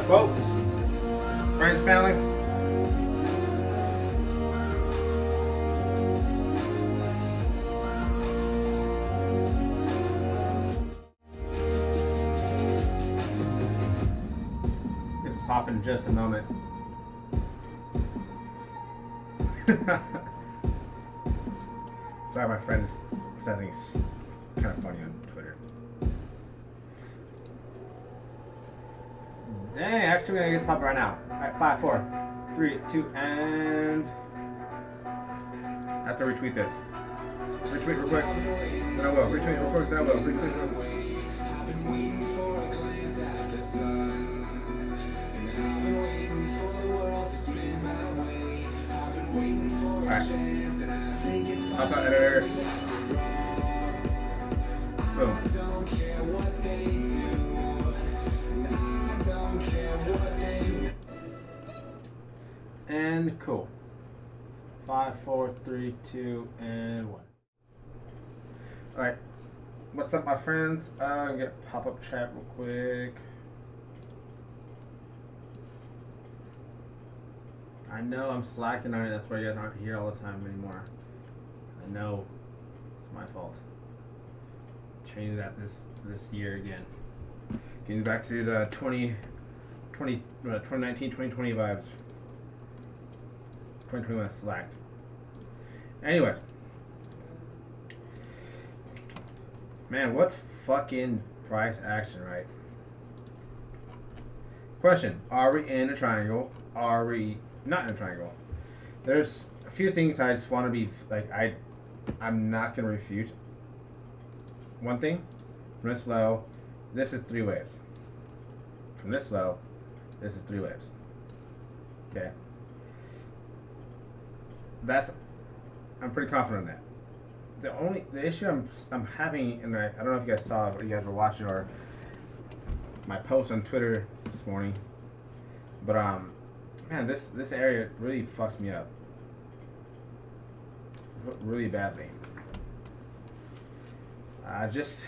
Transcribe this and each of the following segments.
folks? Friends, family? It's popping in just a moment. Sorry, my friend is saying it's kind of funny on Twitter. Dang, actually, we're gonna get to pop right now. Alright, 5, 4, 3, 2, and. I have to retweet this. Retweet real quick. Then I will. Retweet real quick. Then I will. Retweet real quick. Alright. Pop out editor. Boom. And cool. 5, 4, 3, 2, and 1. Alright. What's up, my friends? I'm gonna get a pop-up chat real quick. I know I'm slacking on it. That's why you guys aren't here all the time anymore. I know. It's my fault. Changing that this year again. Getting back to the 2019, 2020 vibes. 2021 slacked. Anyway. Man, what's fucking price action, right? Question. Are we in a triangle? Are we not in a triangle? There's a few things I just want to be, like, I'm not going to refute. One thing. From this low, this is 3 waves. From this low, this is 3 waves. Okay. I'm pretty confident in that. The issue I'm having, and I don't know if you guys saw it, or you guys were watching, or my post on Twitter this morning, but man, this area really fucks me up really badly. This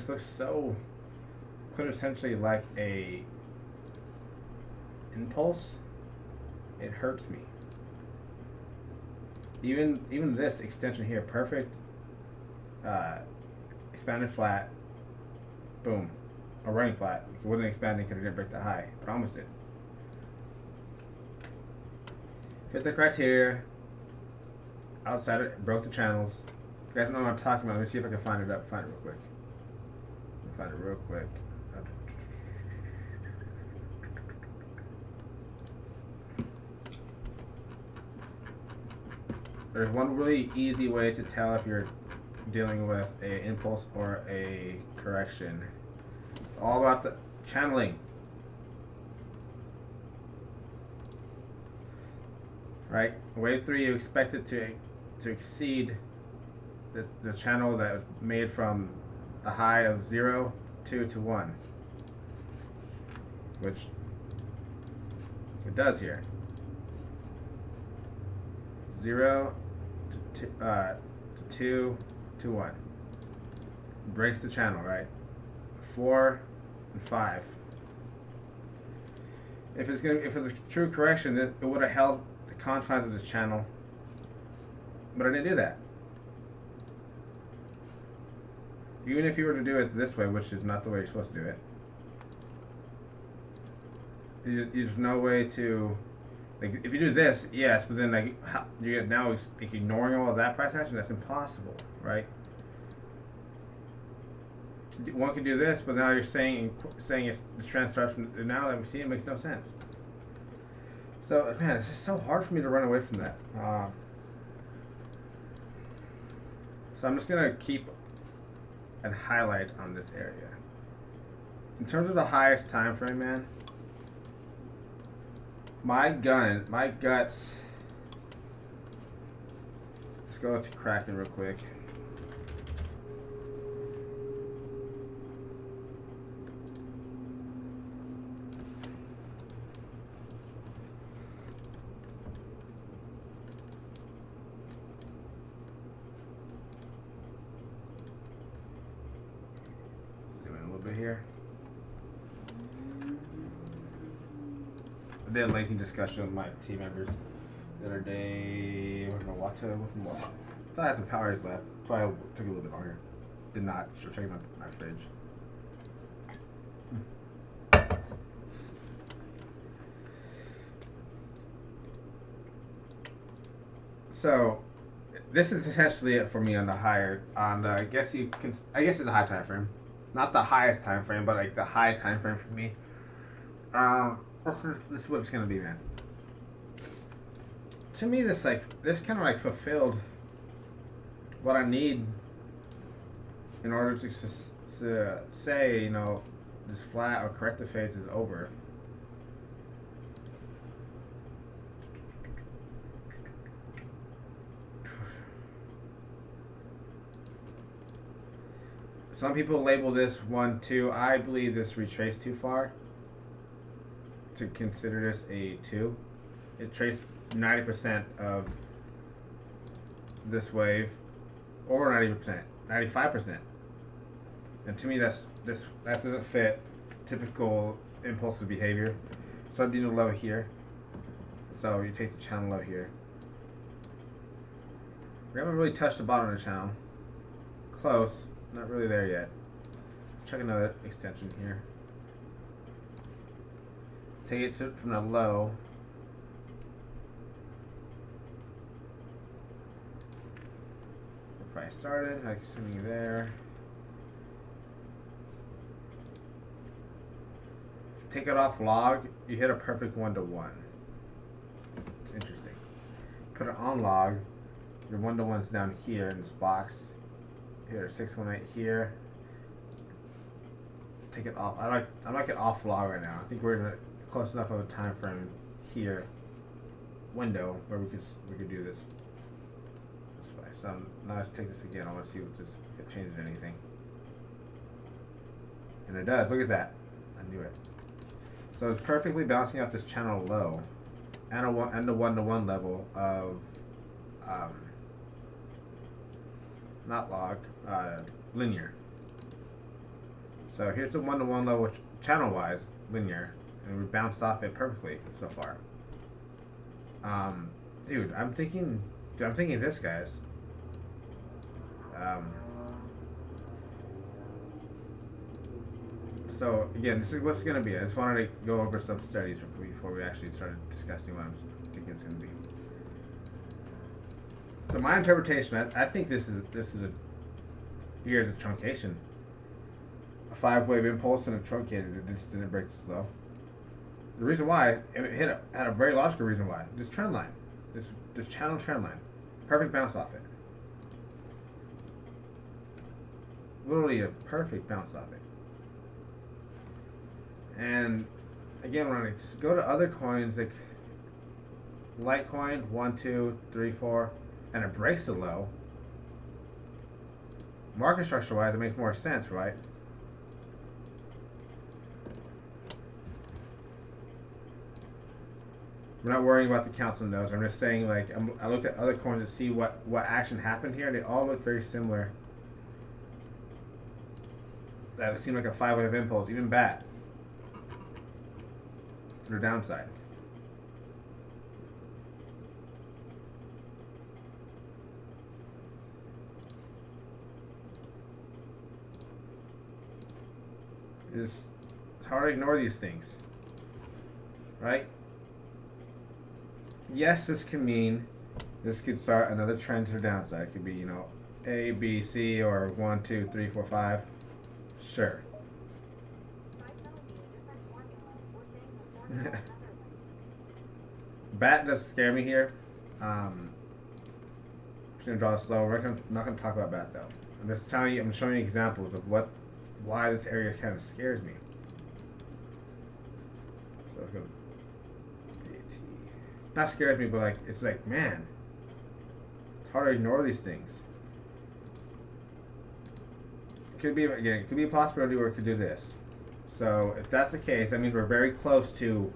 looks so quintessentially like a impulse. It hurts me. Even this extension here, perfect, expanded flat, boom, or running flat. It wasn't expanding because it didn't break the high, but almost did. Fit the criteria. Outside it, broke the channels. If you guys don't know what I'm talking about, let me see if I can find it real quick. Find it real quick. There's one really easy way to tell if you're dealing with an impulse or a correction. It's all about the channeling. Right? Wave 3, you expect it to exceed the channel that was made from a high of 0, 2 to 1. Which it does here. 0 to 2 to 1. Breaks the channel, right? 4 and 5. If it's a true correction, it would have held the confines of this channel, but I didn't do that. Even if you were to do it this way, which is not the way you're supposed to do it, there's no way to, like, if you do this, yes, but then like you're now ignoring all of that price action. That's impossible, right? One could do this, but now you're saying the trend starts from now that we see it makes no sense. So man, it's just so hard for me to run away from that. So I'm just gonna keep and highlight on this area. In terms of the highest time frame, man, my guts. Let's go to Kraken real quick. Here. I did a lengthy discussion with my team members the other day. I don't know what to with more. I thought I had some powers left, so I took a little bit longer. Did not. So checking my fridge. So, this is essentially it for me on the higher. On the, I guess it's a high time frame, not the highest time frame, but like the high time frame for me. This is what it's gonna be, man. To me, this kind of like fulfilled what I need in order to say, you know, this flat or corrective phase is over. Some people label this 1, 2. I believe this retraced too far to consider this a 2. It traced 90% of this wave, over 90%, 95%. And to me, that doesn't fit typical impulsive behavior. So I do the low here. So you take the channel low here. We haven't really touched the bottom of the channel. Close. Not really there yet. Let's check another extension here. Take it from the low. The price started, like assuming there. Take it off log, you hit a perfect 1-to-1. It's interesting. Put it on log, your 1-to-1's down here in this box. Here, 618 here. Take it off. I like it off log right now. I think we're in a close enough of a time frame here window where we could do this way. So now let's take this again. I want to see if it changes anything. And it does. Look at that. I knew it. So it's perfectly balancing out this channel low and the 1-to-1 level of not log, linear. So here's the 1-to-1 level channel-wise, linear, and we bounced off it perfectly so far. Dude, I'm thinking this, guys. So again, this is what's it's gonna be. I just wanted to go over some studies before we actually started discussing what I'm thinking it's gonna be. So my interpretation, I think this is here's a truncation, a 5-wave impulse and a truncated. It just didn't break this low. The reason why it had a very logical reason why. This trend line, this channel trend line, perfect bounce off it. Literally a perfect bounce off it. And again, when I go to other coins like Litecoin, 1, 2, 3, 4. And it breaks the low, market structure wise, it makes more sense, right? We're not worrying about the counts and nodes. I'm just saying, like, I looked at other coins to see what action happened here. They all look very similar. That seemed like a 5-wave impulse, even BAT. To the downside. It's hard to ignore these things, right? Yes, this can mean this could start another trend to the downside. It could be, you know, A, B, C, or 1, 2, 3, 4, 5. Sure. BAT does scare me here. I'm just gonna draw slow. I'm not gonna talk about BAT though. I'm showing you examples of why this area kind of scares me. So let's go BAT. Not scares me, but like it's like, man, it's hard to ignore these things. It could be a possibility where it could do this. So if that's the case, that means we're very close to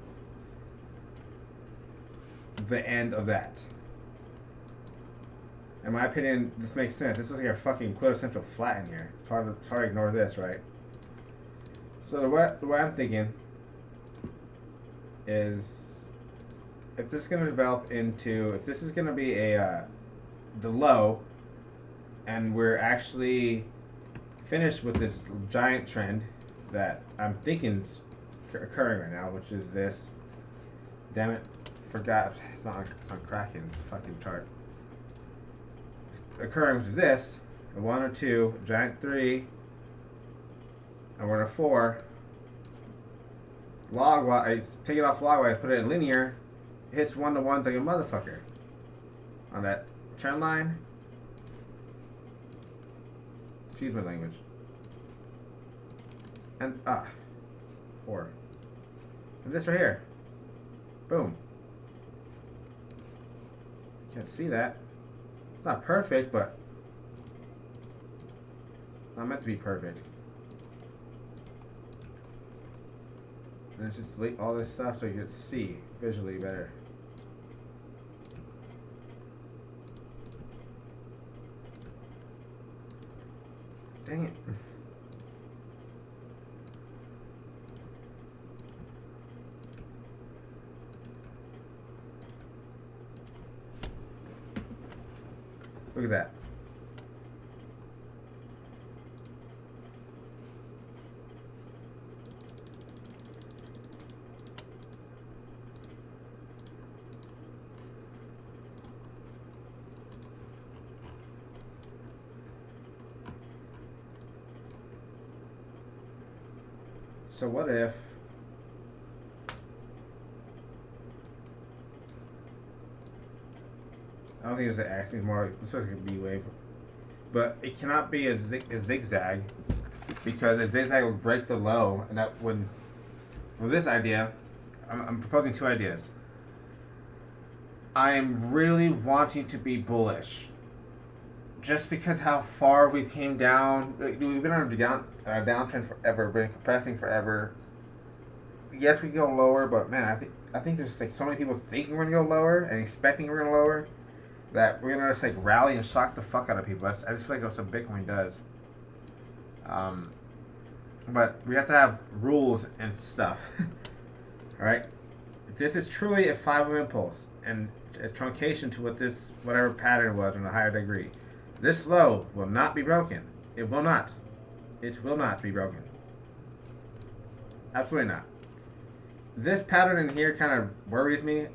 the end of that. In my opinion, this makes sense. This is like a fucking quintessential flat in here. It's hard to ignore this, right? So the way I'm thinking is if this is going to develop into, if this is going to be a the low, and we're actually finished with this giant trend that I'm thinking is occurring right now, which is this. Damn it, forgot. It's not Kraken's fucking chart. It's occurring, which is this. A 1 or 2, giant 3, and we're in a 4. Log-wise, take it off log-wise, put it in linear. It hits 1 to 1 like a motherfucker. On that trend line. Excuse my language. And, 4. And this right here. Boom. Can't see that. It's not perfect, but it's not meant to be perfect. And let's just delete all this stuff so you can see visually better. Dang it. Look at that. So what if I don't think it's an X, it's more it's like a B wave. But it cannot be a zigzag because a zigzag would break the low, and that would, for this idea, I'm proposing 2 ideas. I'm really wanting to be bullish. Just because how far we came down, we've been on a downtrend forever, been compressing forever. Yes, we go lower, but man, I think there's like so many people thinking we're gonna go lower and expecting we're gonna lower that we're gonna just like rally and shock the fuck out of people. I just feel like that's what Bitcoin does. But we have to have rules and stuff. All right, if this is truly a 5 of impulse and a truncation to what this whatever pattern was in a higher degree. This low will not be broken. It will not. It will not be broken. Absolutely not. This pattern in here kind of worries me.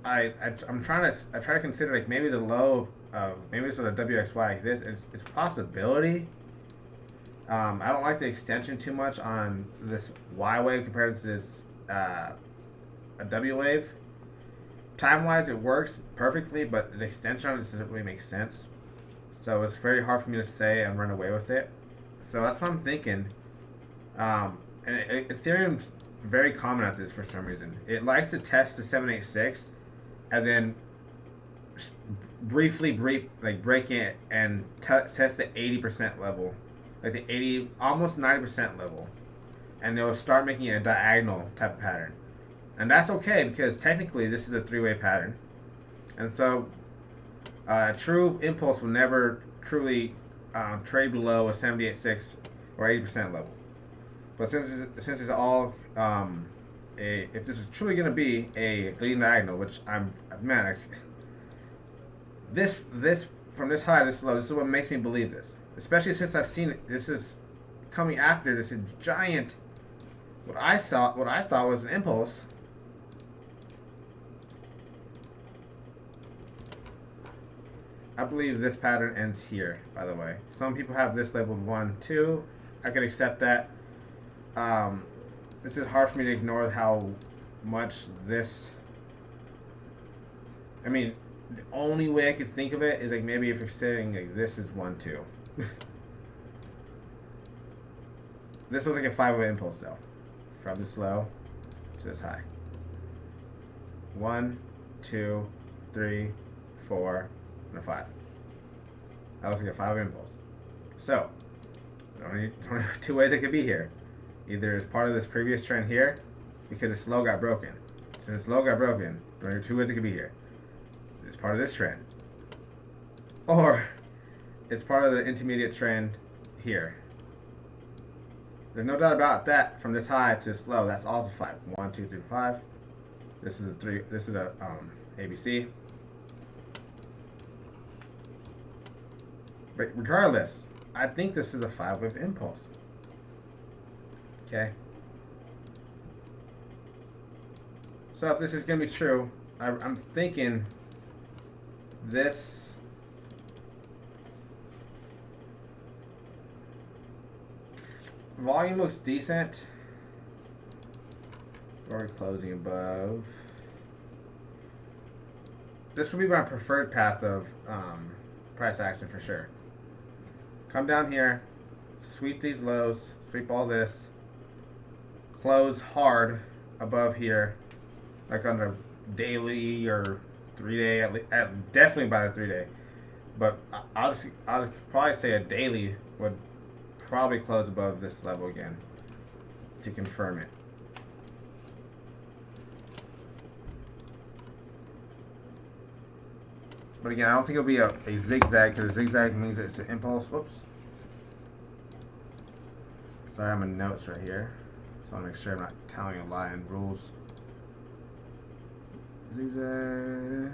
I try to consider like maybe the low of maybe it's a WXY. This it's a possibility. I don't like the extension too much on this Y wave compared to this a W wave. Time wise, it works perfectly, but the extension on it doesn't really make sense. So it's very hard for me to say and run away with it. So that's what I'm thinking. And Ethereum's very common at this for some reason. It likes to test the 786 and then briefly break it and test the 80% level, like the 80, almost 90% level, and they'll start making it a diagonal type of pattern. And that's okay because technically this is a 3-way pattern, and so true impulse will never truly trade below a 78.6 or 80% level. But since it's all if this is truly going to be a leading diagonal, which this from this high, this low, this is what makes me believe this. Especially since I've seen it. This is coming after this giant. What I thought was an impulse. I believe this pattern ends here, by the way. Some people have this labeled 1, 2. I can accept that. This is hard for me to ignore how much this... I mean, the only way I could think of it is like maybe if you're saying like this is 1, 2. This looks like a 5-way impulse though. From this low to this high. 1, 2, 3, 4, and a 5. That looks like a 5 impulse. So, only 2 ways it could be here. Either as part of this previous trend here, because this low got broken. Since this low got broken, there are 2 ways it could be here. It's part of this trend. Or, it's part of the intermediate trend here. There's no doubt about that. From this high to this low, that's also 5. 1, 2, 3, 5. This is a three. This is a ABC. But regardless, I think this is a 5-wave impulse. Okay. So if this is gonna be true, I'm thinking this. Volume looks decent. Or closing above. This would be my preferred path of price action for sure. Come down here, sweep these lows, sweep all this, close hard above here, like on a daily or 3-day, at definitely about a 3-day. But I'll probably say a daily would probably close above this level again to confirm it. But again, I don't think it'll be a zigzag, because a zigzag means it's an impulse. Whoops. Sorry, I'm in notes right here. So I want to make sure I'm not telling a lie in rules. Zigzag.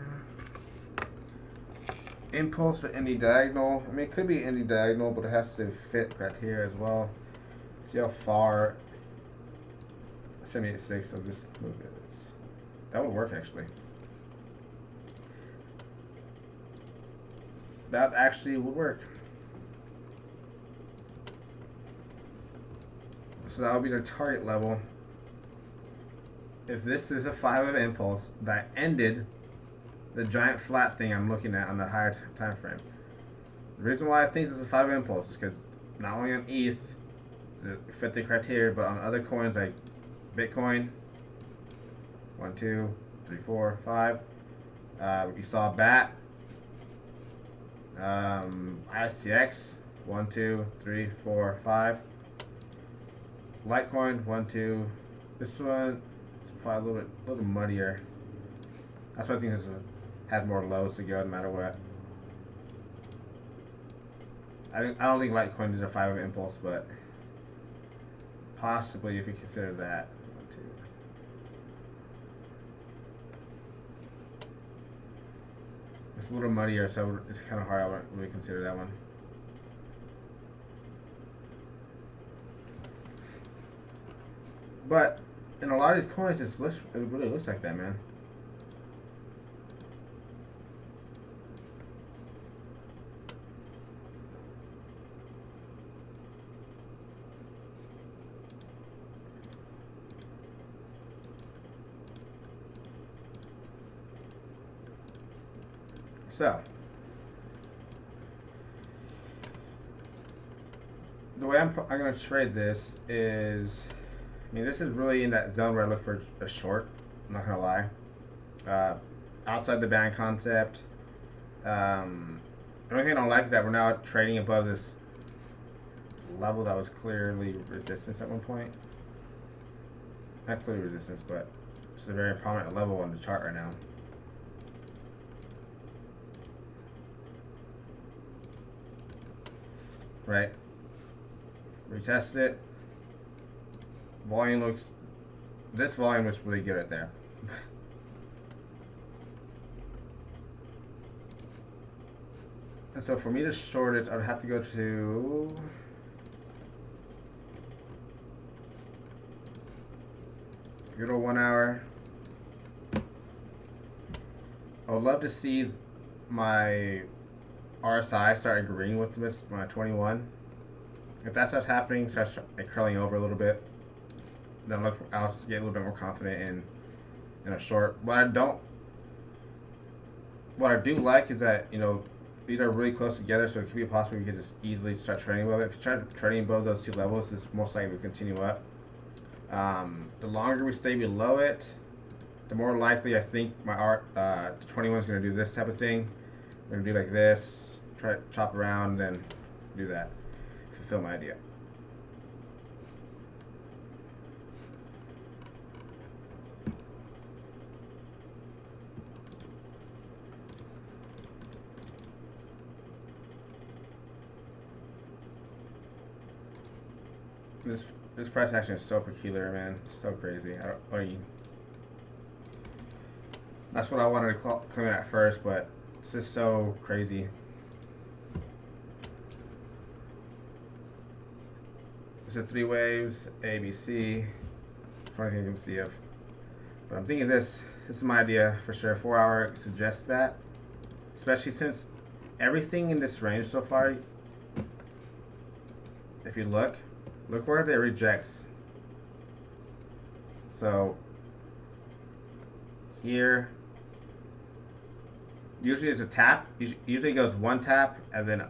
Impulse for any diagonal. I mean, it could be any diagonal, but it has to fit right here as well. See how far 78.6 of this move is. That would work, actually. That actually would work. So that would be the target level. If this is a 5-wave impulse that ended the giant flat thing I'm looking at on the higher time frame. The reason why I think this is a 5-wave impulse is because not only on ETH does it fit the criteria, but on other coins like Bitcoin, 1, 2, 3, 4, 5. You saw BAT. ICX, 1, 2, 3, 4, 5. Litecoin, 1, 2. This one is probably a little muddier. That's why I think this has more lows to go no matter what. I don't think Litecoin did a 5-wave impulse, but possibly if you consider that. 1, 2. It's a little muddier, so it's kind of hard. I wouldn't really consider that one. But in a lot of these coins, it really looks like that, man. So, the way I'm going to trade this is, I mean, this is really in that zone where I look for a short. I'm not going to lie. Outside the band concept. The only thing I don't like is that we're now trading above this level that was clearly resistance at one point. Not clearly resistance, but it's a very prominent level on the chart right now. Right? Retested it. This volume looks really good right there. And so for me to short it, I'd have to go to good old 1 hour. I would love to see my RSI start agreeing with this, my 21. If that starts happening, starts curling over a little bit, then I'll get a little bit more confident in a short. What I do like is that, you know, these are really close together, so it could be possible we could just easily start trading above it. If we start trading above those two levels, it's most likely we continue up. The longer we stay below it, the more likely I think the 21 is going to do this type of thing. We're going to do like this, try to chop around, then do that. Fulfill my idea. This price action is so peculiar, man. So crazy. That's what I wanted to come in at first, but it's just so crazy. It's a 3 waves, A, B, C. Funny thing you can see of. But I'm thinking this is my idea for sure. 4 hour suggests that. Especially since everything in this range so far, if you look where it rejects. So here, usually it's a tap. Usually it goes one tap, and then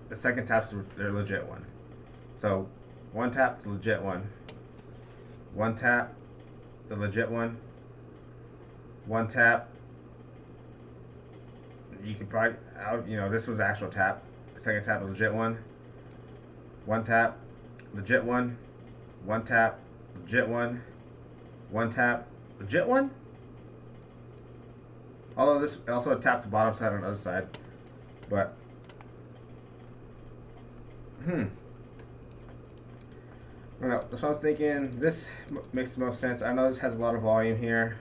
the second tap's their legit one. So one tap, the legit one. One tap, the legit one. One tap. You could probably, this was the actual tap. The second tap, the legit one. One tap, legit one. One tap, legit one. One tap, legit one. Although this also tapped the bottom side on the other side. But, I don't know. That's what I'm thinking. This makes the most sense. I know this has a lot of volume here.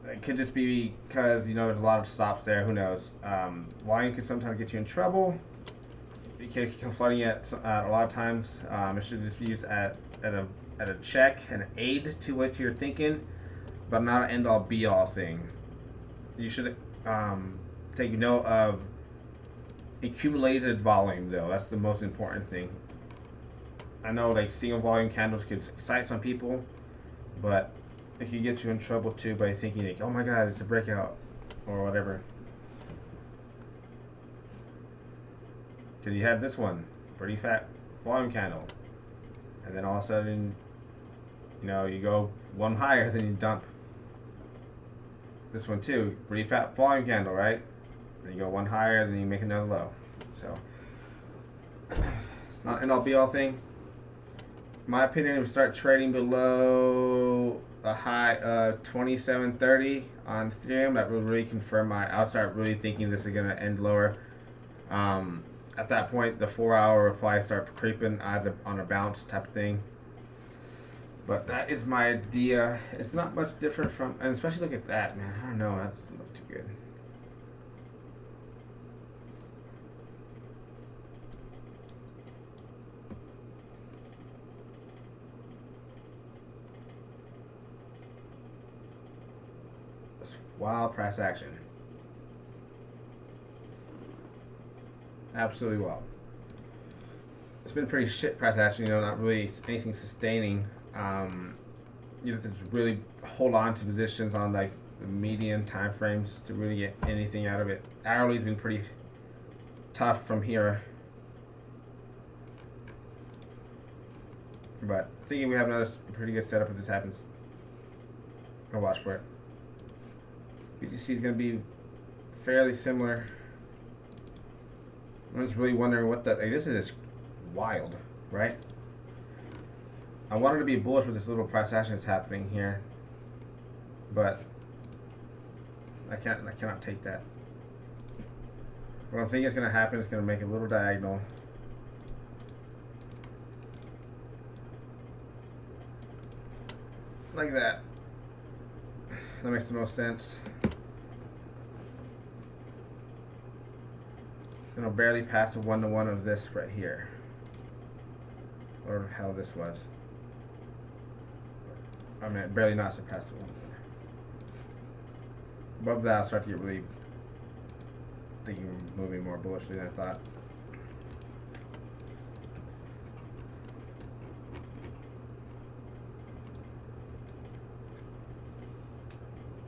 It could just be because, there's a lot of stops there. Who knows? Volume can sometimes get you in trouble. You can flooding it a lot of times. It should just be used at a check, an aid to what you're thinking, but not an end-all be-all thing. You should take note of accumulated volume, though. That's the most important thing. I know like single volume candles could excite some people, but it can get you in trouble too by thinking like, oh my god, it's a breakout or whatever. Because you have this one, pretty fat volume candle, and then all of a sudden, you go one higher, then you dump. This one too, pretty fat volume candle, right? Then you go one higher, then you make another low. So it's not an all be all thing. My opinion, if we start trading below a high of 27.30 on Ethereum, that would really confirm I'll start really thinking this is going to end lower. At that point, the 4 hour will probably start creeping on a bounce type of thing. But that is my idea. It's not much different from, and especially look at that, man. I don't know, that doesn't look too good. Wild price action. Absolutely wild. It's been pretty shit price action, not really anything sustaining. You have to really hold on to positions on like the median time frames to really get anything out of it. Hourly's been pretty tough from here. But thinking we have another pretty good setup if this happens. I'll watch for it. BTC is going to be fairly similar. I'm just really wondering what this is just wild, right? I wanted to be bullish with this little price action that's happening here, but I cannot take that. What I'm thinking is going to happen is going to make a little diagonal. Like that. That makes the most sense. And I'll barely pass a 1-to-1 of this right here. Whatever the hell this was. I mean, barely not surpassed the 1. Above that, I'll start to get really thinking moving more bullishly than I thought.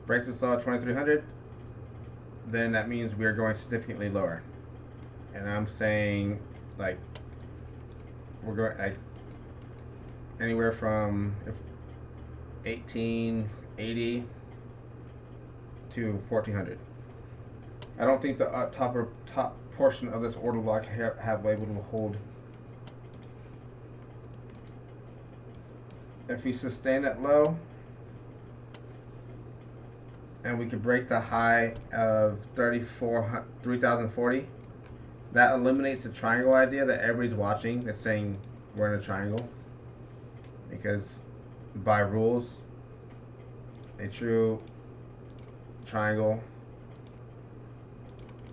Breaks us all at 2300, then that means we are going significantly lower. And I'm saying like we're going like anywhere from 1880 to 1400. I don't think the top portion of this order block have able to hold. If we sustain it low, and we could break the high of 3040, that eliminates the triangle idea that everybody's watching that's saying we're in a triangle. Because by rules, a true triangle.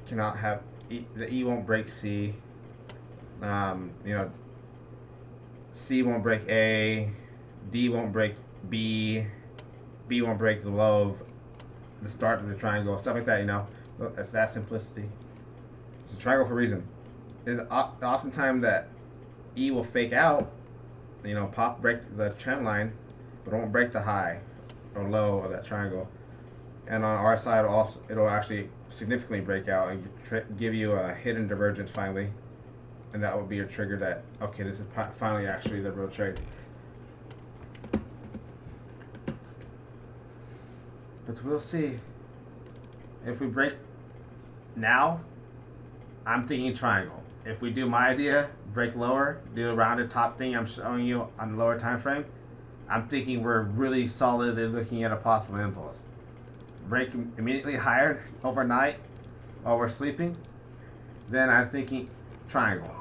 Cannot have the E won't break C. C won't break A. D won't break B. B won't break the low of the start of the triangle. Stuff like that. That's that simplicity. It's a triangle for a reason. There's oftentimes that E will fake out. Break the trend line, but it won't break the high or low of that triangle. And on our side, it'll actually significantly break out and give you a hidden divergence finally, and that will be your trigger that, okay, this is finally actually the real trade. But we'll see. If we break now, I'm thinking triangle. If we do my idea, break lower, do the rounded top thing I'm showing you on the lower time frame, I'm thinking we're really solidly looking at a possible impulse. Break immediately higher overnight while we're sleeping, then I'm thinking triangle.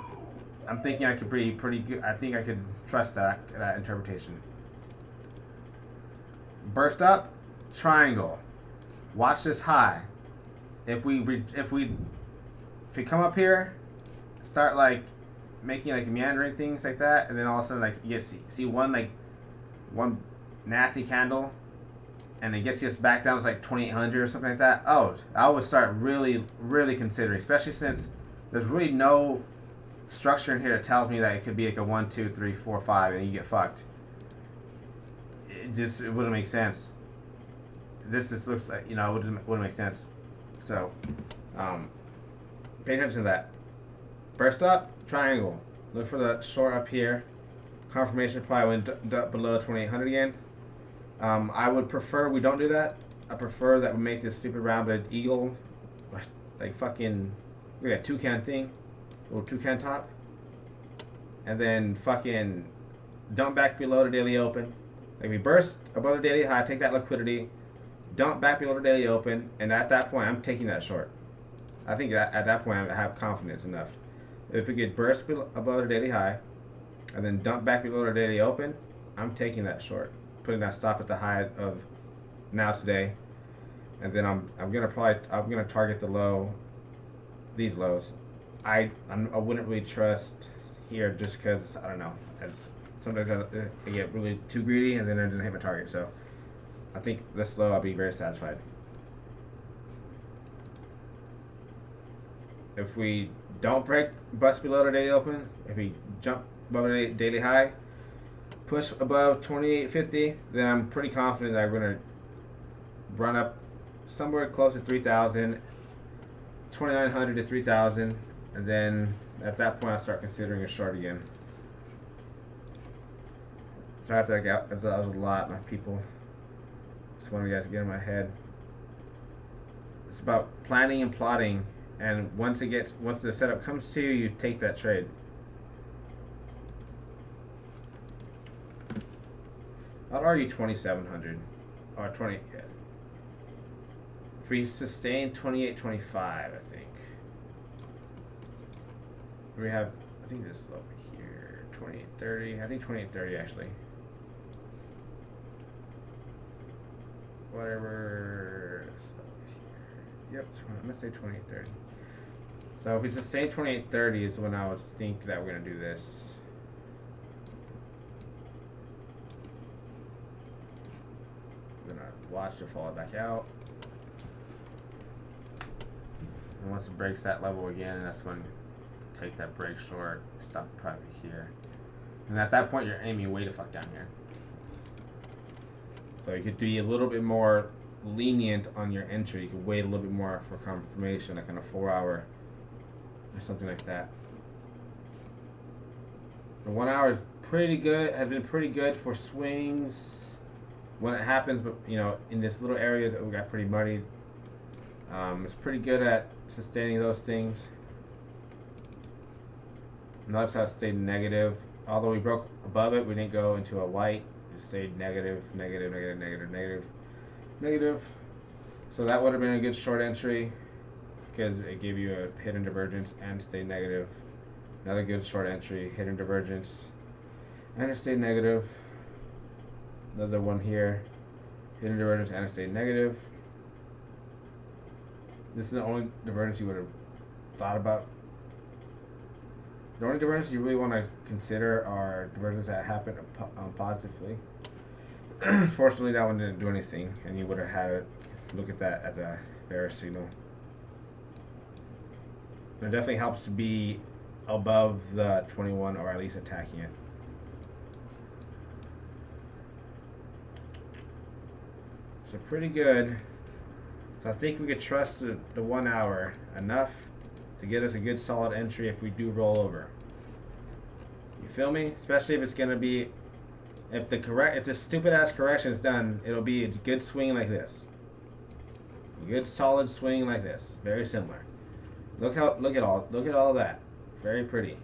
I'm thinking I could be pretty good. I think I could trust that interpretation. Burst up, triangle. Watch this high. If we come up here, start like making like meandering things like that, and then all of a sudden like you see one nasty candle, and it gets us back down to like 2,800 or something like that. Oh, I would start really, really considering, especially since there's really no structure in here that tells me that it could be like a 1, 2, 3, 4, 5, and you get fucked. It wouldn't make sense. This just looks like, it wouldn't make sense. So, pay attention to that. Burst up, triangle. Look for the short up here. Confirmation probably went up below 2,800 again. I would prefer we don't do that. I prefer that we make this stupid rounded eagle, like fucking, look at toucan thing, little toucan top, and then fucking dump back below the daily open. Like we burst above the daily high, take that liquidity, dump back below the daily open, and at that point I'm taking that short. I think that at that point I have confidence enough. If we could burst above the daily high, and then dump back below the daily open, I'm taking that short, putting that stop at the high of now today, and then I'm gonna target the low, these lows. I wouldn't really trust here just because I don't know. As sometimes I get really too greedy and then I just hit my target. So I think this low I'll be very satisfied. If we don't bust below the daily open, if we jump above the daily high, push above 2850, then I'm pretty confident that we're gonna run up somewhere close to 3,000, 2,900 to 3,000, and then at that point I start considering a short again. So after that was a lot, my people. Just want you guys to get in my head. It's about planning and plotting, and once the setup comes to you, you take that trade. I'd argue 2,700 or 20. Yeah. If we sustain 28.25, I think we have. I think this over here 28.30. I think 28.30 actually. Whatever. Yep, I'm gonna say 28.30. So if we sustain 28.30 is when I would think that we're gonna do this. I'm gonna watch it fall back out. And once it breaks that level again, that's when take that break short, stop probably here. And at that point you're aiming way the fuck down here. So you could be a little bit more lenient on your entry. You could wait a little bit more for confirmation, like in a 4 hour or something like that. The 1 hour is pretty good, has been pretty good for swings when it happens, but in this little area that we got pretty muddy. It's pretty good at sustaining those things. Notice how it stayed negative. Although we broke above it, we didn't go into a white. It stayed negative, negative, negative, negative, negative, negative. So that would have been a good short entry because it gave you a hidden divergence and stayed negative. Another good short entry, hidden divergence, and it stayed negative. Another one here, hidden divergence and it stayed negative. This is the only divergence you would have thought about. The only divergence you really want to consider are divergences that happen positively. Fortunately, that one didn't do anything, and you would have had to look at that as a bearish signal. It definitely helps to be above the 21 or at least attacking it. So pretty good. So I think we could trust the 1 hour enough to get us a good solid entry if we do roll over. You feel me? Especially if it's gonna be, if the stupid ass correction is done, it'll be a good swing like this. A good solid swing like this. Very similar. Look at all of that. Very pretty.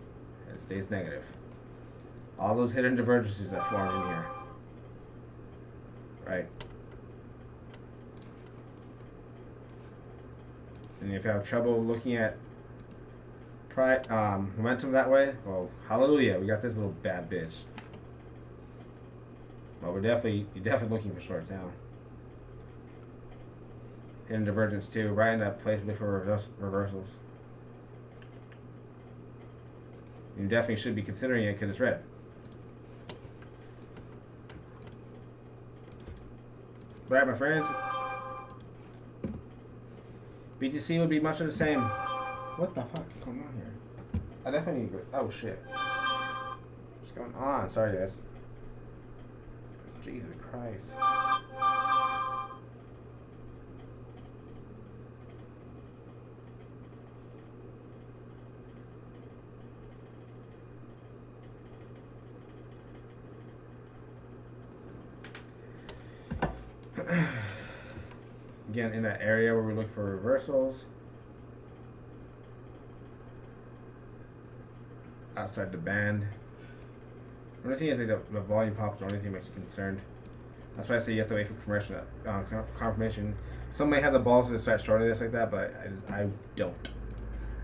It stays negative. All those hidden divergences that form in here. Right. And if you have trouble looking at momentum that way, well, hallelujah, we got this little bad bitch. Well, you're definitely looking for short down. Hidden divergence too, right in that place before reversals. You definitely should be considering it because it's red. Right, my friends. BTC would be much of the same. What the fuck is going on here? I definitely need to go. Oh shit. What's going on? Sorry, guys. Jesus Christ. Again, in that area where we look for reversals. Outside the band. The only thing is like the volume pops, the only thing that makes you concerned. That's why I say you have to wait for confirmation. Some may have the balls to start shorting this like that, but I don't.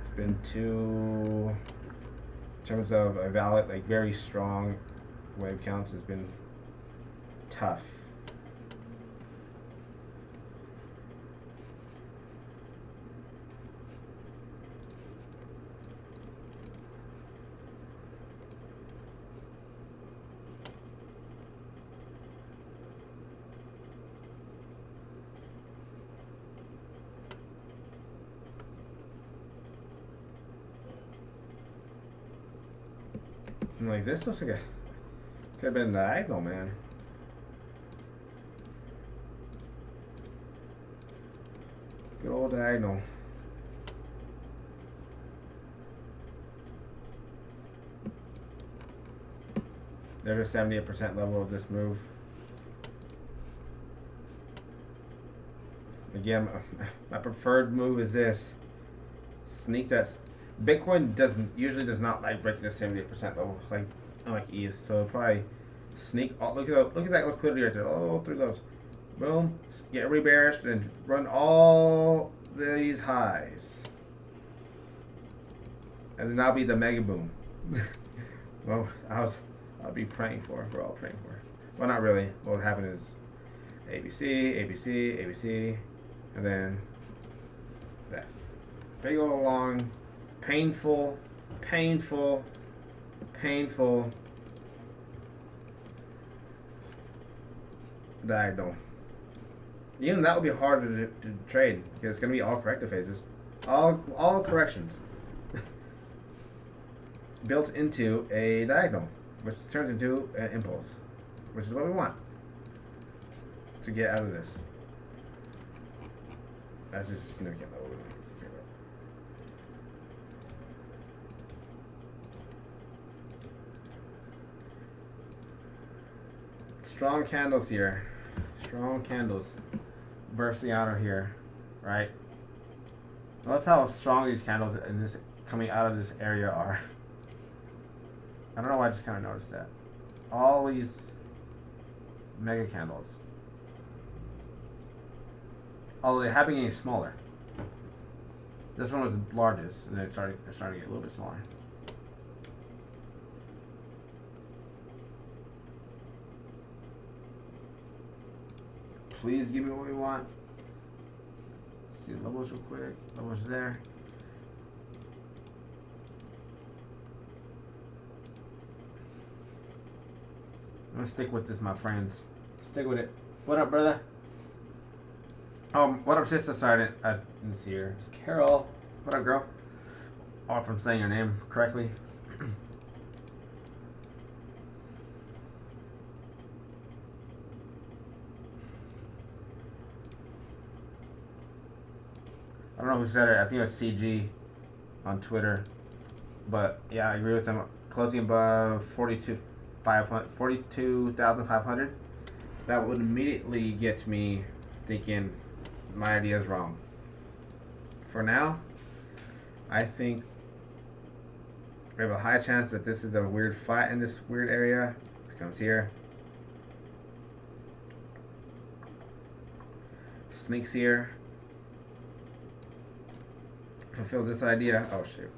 It's been too, in terms of a valid, like very strong wave counts, has been tough. I'm like, this looks like could have been diagonal, man. Good old diagonal. There's a 78% level of this move. Again, my preferred move is this. Sneak that. Bitcoin usually does not like breaking the 78% level. It's like unlike ETH, so probably sneak. Oh, look at that liquidity right there. Oh, 3 lows. Boom. Get everybody bearish and run all these highs, and then that'll be the mega boom. Well, I'll be praying for. We're all praying for. Well, not really. What would happen is ABC, ABC, ABC, and then that big old long. Painful diagonal. Even that would be harder to trade because it's going to be all corrective phases. All corrections built into a diagonal, which turns into an impulse, which is what we want to get out of this. That's just a significant level. Strong candles here. Strong candles bursting out of here, right? Notice how strong these candles in this coming out of this area are. I don't know why I just kind of noticed that. All these mega candles. Although they haven't getting smaller. This one was the largest, and they're starting to get a little bit smaller. Please give me what we want. see the levels real quick. Levels there. I'm gonna stick with this, my friends. Stick with it. What up, brother? What up, sister? Sorry, I didn't see her. It's Carol. What up, girl? Oh, if I'm saying your name correctly. I don't know who said it. I think it was CG on Twitter. But yeah, I agree with him. Closing above 42,500. That would immediately get me thinking my idea is wrong. For now, I think we have a high chance that this is a weird flat in this weird area. It comes here. Sneaks here. Fulfills this idea. Oh shit.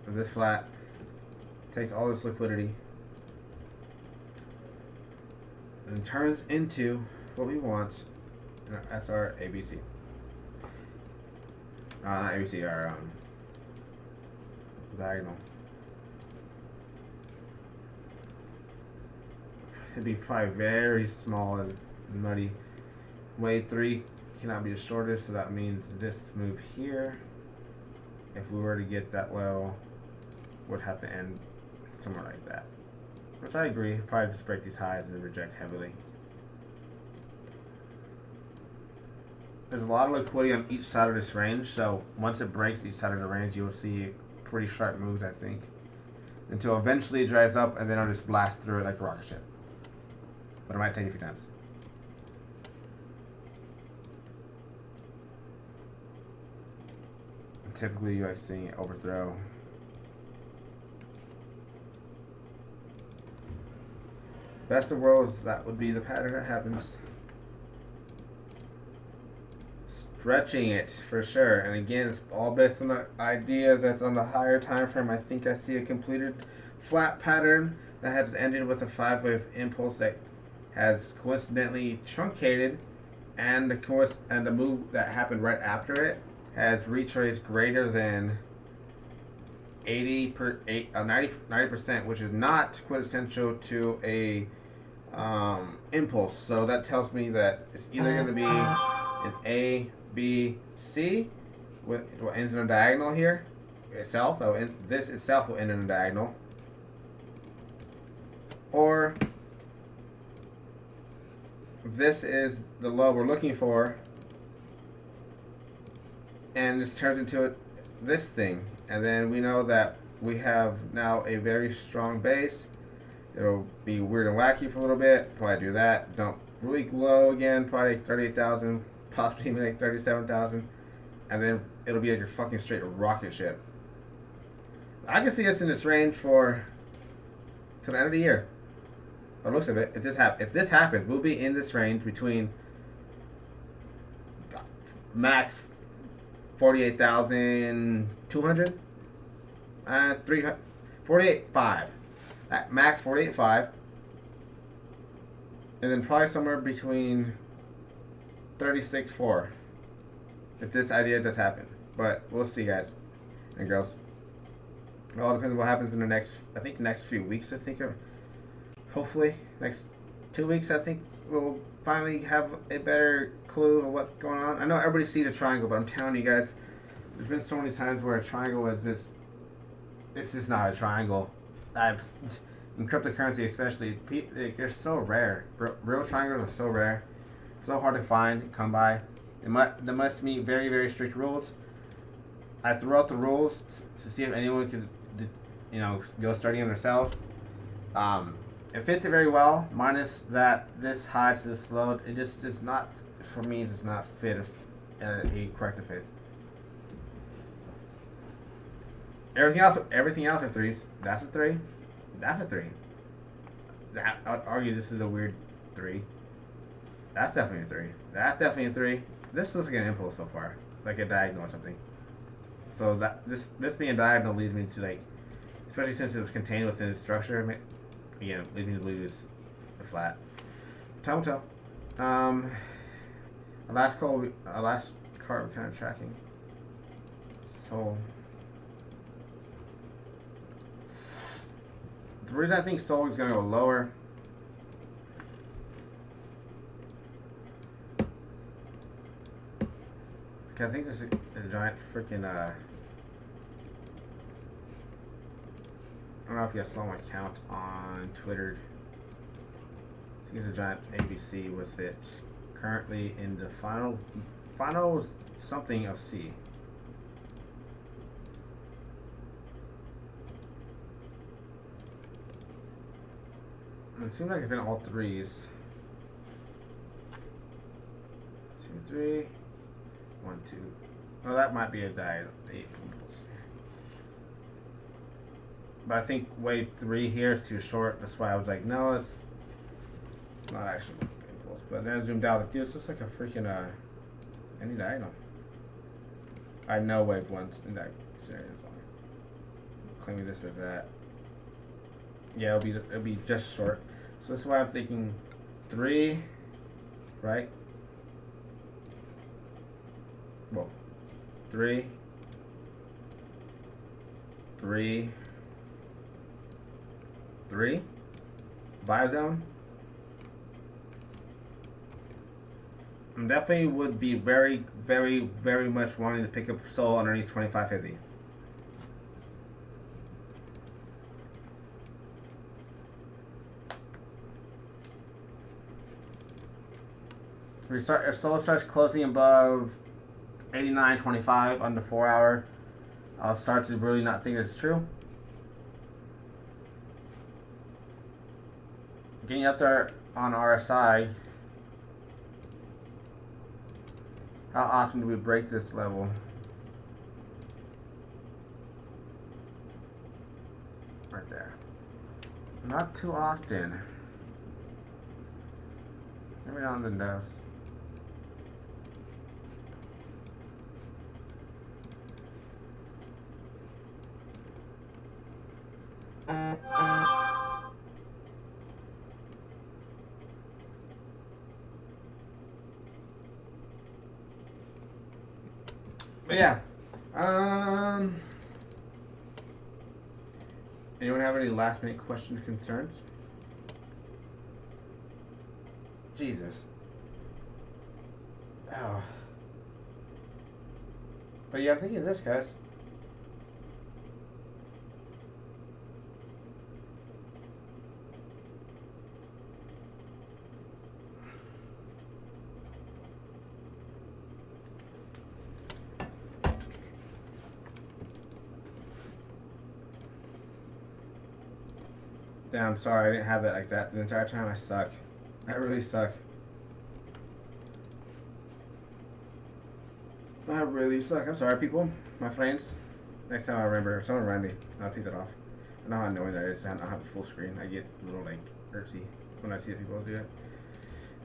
This flat takes all this liquidity and turns into what we want in our SR ABC. Not ABC, our diagonal. It'd be probably very small and nutty. Wave 3 cannot be the shortest, so that means this move here, if we were to get that low, would have to end somewhere like that. Which I agree, probably just break these highs and then reject heavily. There's a lot of liquidity on each side of this range, so once it breaks each side of the range, you'll see pretty sharp moves, I think. Until eventually it dries up, and then I'll just blast through it like a rocket ship. But it might take a few times. And typically, you are seeing it overthrow. Best of worlds, that would be the pattern that happens. Stretching it for sure, and again, it's all based on the idea that on the higher time frame, I think I see a completed flat pattern that has ended with a 5-wave impulse that has coincidentally truncated, and the move that happened right after it has retraced greater than 90%, which is not quintessential to a impulse. So that tells me that it's either going to be an A, B, C, with what ends in a diagonal here itself. This itself will end in a diagonal, or this is the low we're looking for, and this turns into this thing. And then we know that we have now a very strong base. It'll be weird and wacky for a little bit. Probably do that. Don't really glow again. Probably 38,000, possibly maybe like 37,000. And then it'll be like a fucking straight rocket ship. I can see us in this range to the end of the year. By the looks of it, if this happens, we'll be in this range between max 48,200 and 48.5. At max 48.5. And then probably somewhere between 36.4. If this idea does happen. But we'll see, guys and girls. It all depends on what happens in the next few weeks, I think. Hopefully, next 2 weeks, I think we'll finally have a better clue of what's going on. I know everybody sees a triangle, but I'm telling you guys, there's been so many times where a triangle is just, it's just not a triangle. In cryptocurrency especially, they're so rare. Real triangles are so rare, so hard to find, come by. They must meet very, very strict rules. I threw out the rules to see if anyone could, go study them themselves. It fits it very well, minus that this high to this low. It just does not, for me, does not fit a corrective phase. Everything else are threes. That's a 3. That's a 3. I would argue this is a weird 3. That's definitely a 3. That's definitely a 3. This looks like an impulse so far, like a diagonal or something. So that this being a diagonal leads me to especially since it's contained within its structure. Again, leads me to believe it's a flat. Time will tell. Last card we're kind of tracking. Soul. The reason I think Soul is gonna go lower. I think this is a giant freaking I don't know if you guys saw my account on Twitter. I think it's a giant ABC with it currently in the final something of C. And it seems like it's been all threes. 2, 3. 1, 2. Oh, that might be a diagonal. 8 pimples. But I think wave 3 here is too short. That's why I was like, no, it's not actually pimples. But then I zoomed out. Like, dude, it's just like a freaking any diagonal. I know wave 1's in that series. Claiming this as that. Yeah, it'll be just short. So that's why I'm thinking 3, right? Well, 3, 3, 3, buy zone. I definitely would be very, very, very much wanting to pick up Soul underneath 25.50. If Soul starts closing above 89.25 on the 4 hour, I'll start to really not think it's true. Getting up there on RSI, how often do we break this level? Right there. Not too often. Every now and then does. But yeah, anyone have any last minute questions, concerns? Jesus. Oh. But yeah, I'm thinking of this, guys. Damn, I'm sorry, I didn't have it like that the entire time. I suck. I really suck. I really suck. I'm sorry, people. My friends. Next time I remember, someone remind me. I'll take that off. I know how annoying that is. I don't have the full screen. I get a little, like, irtsy when I see people do it.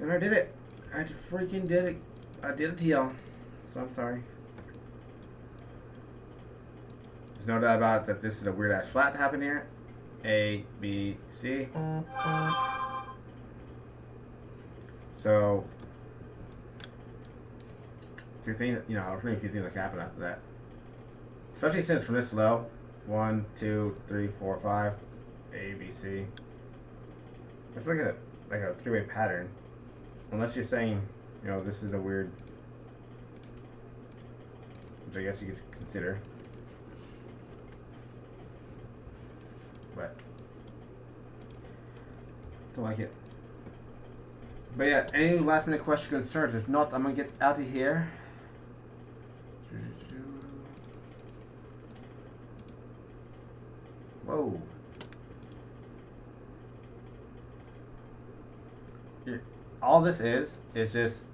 And I did it. I freaking did it. I did a TL. So I'm sorry. There's no doubt about it that this is a weird ass flat to happen here. A, B, C. So, two things, you know, I was really confusing the happen after that. Especially since from this low, 1, 2, 3, 4, 5, A, B, C. Let's look at it like a three-way pattern. Unless you're saying, you know, this is a weird, which I guess you could consider. But don't like it. But yeah, any last minute question concerns? If not, I'm gonna get out of here. Whoa. All this is just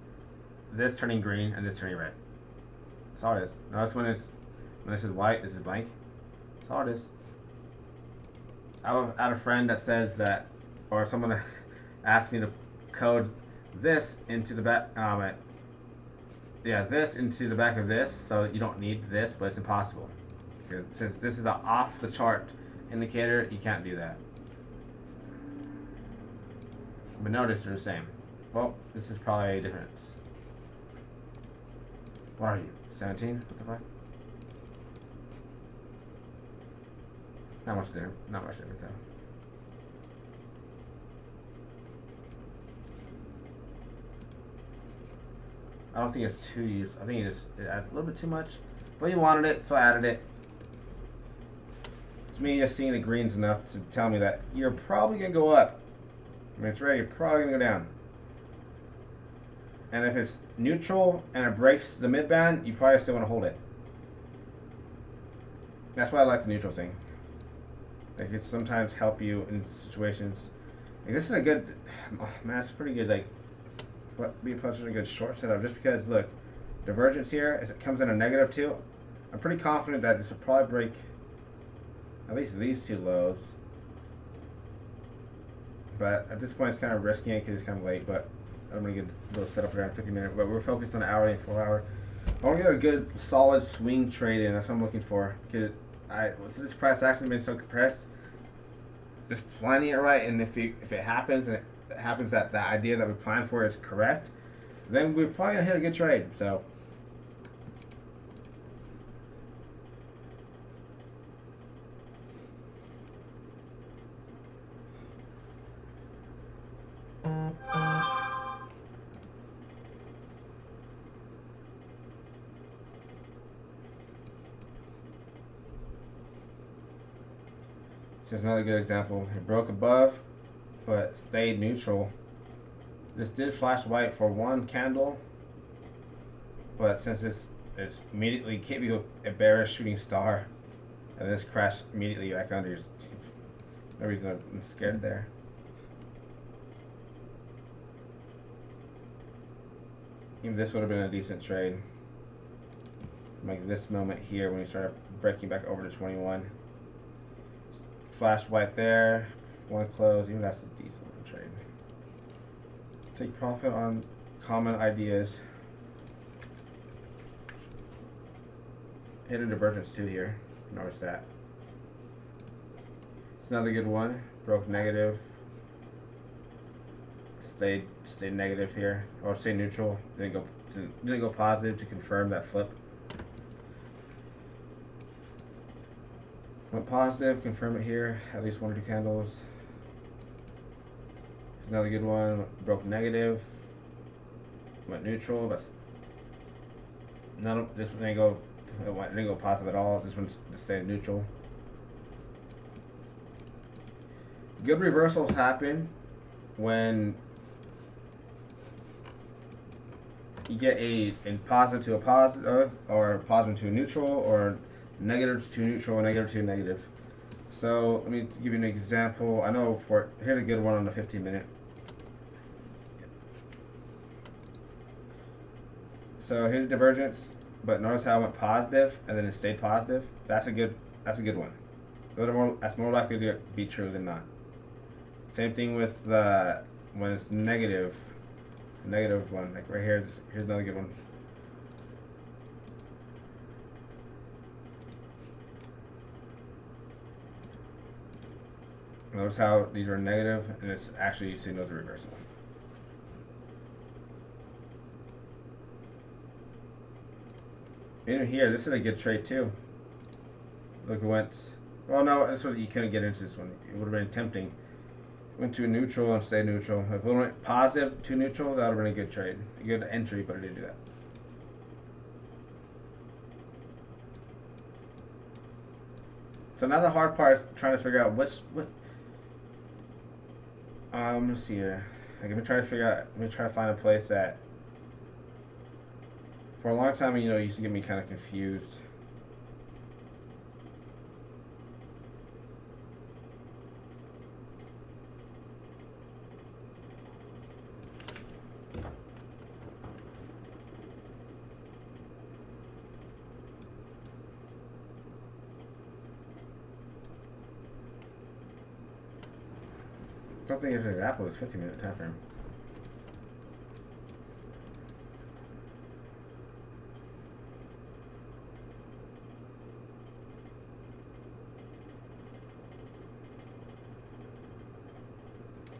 this turning green and this turning red. That's all it is. Notice when this is white, this is blank. That's all it is. I had a friend that says that, or someone asked me to code this into the back, this into the back of this, so you don't need this, but it's impossible. Because since this is an off the chart indicator, you can't do that. But notice they're the same. Well, this is probably a difference. What are you? 17? What the fuck? Not much difference. Not much difference though. I don't think it's too used. I think it adds a little bit too much. But you wanted it, so I added it. It's me just seeing the greens enough to tell me that you're probably going to go up. When it's ready, you're probably going to go down. And if it's neutral and it breaks the mid-band, you probably still want to hold it. That's why I like the neutral thing. Like, it sometimes help you in situations. Like, this is a good, oh, man, it's pretty good, like, be punching a good short setup. Just because, look, divergence here, as it comes in a -2, I'm pretty confident that this will probably break at least these two lows. But at this point, it's kind of risking it because it's kind of late, but I'm going to get a little setup around 50 minutes. But we're focused on an hourly and 4 hour. I want to get a good, solid swing trade in. That's what I'm looking for. Because this price action been so compressed, just planning it right, and if it happens, and it happens that the idea that we planned for is correct, then we're probably going to hit a good trade. So here's another good example. It broke above, but stayed neutral. This did flash white for one candle, but since it's immediately gave you a bearish shooting star, and this crashed immediately back under. No reason I'm scared there. Even this would have been a decent trade. Like this moment here when we started breaking back over to 21. Flash white there, one close, even that's a decent trade. Take profit on common ideas. Hit a divergence too here. Notice that. It's another good one. Broke negative. Stayed negative here, or stayed neutral. Didn't go positive to confirm that flip. Went positive, confirm it here, at least 1 or 2 candles. Another good one, broke negative, went neutral. That's none of this one didn't go positive at all. This one's stayed neutral. Good reversals happen when you get a positive to a positive, or positive to a neutral, or negative to neutral, negative to negative. So let me give you an example. I know here's a good one on the 15-minute. So here's a divergence, but notice how it went positive and then it stayed positive. That's a good one. That's more likely to be true than not. Same thing with when it's negative one, like right here. Here's another good one. Notice how these are negative, and it's actually signals reversal. In here, this is a good trade too. Look, it went. Well, no, this was, you couldn't get into this one. It would have been tempting. Went to a neutral and stayed neutral. If it went positive to neutral, that would have been a good trade, a good entry, but it didn't do that. So now the hard part is trying to figure out what. Let me see here. Like, let me try to find a place that, for a long time, used to get me kind of confused. I don't think it's an example. It's 15-minute time frame.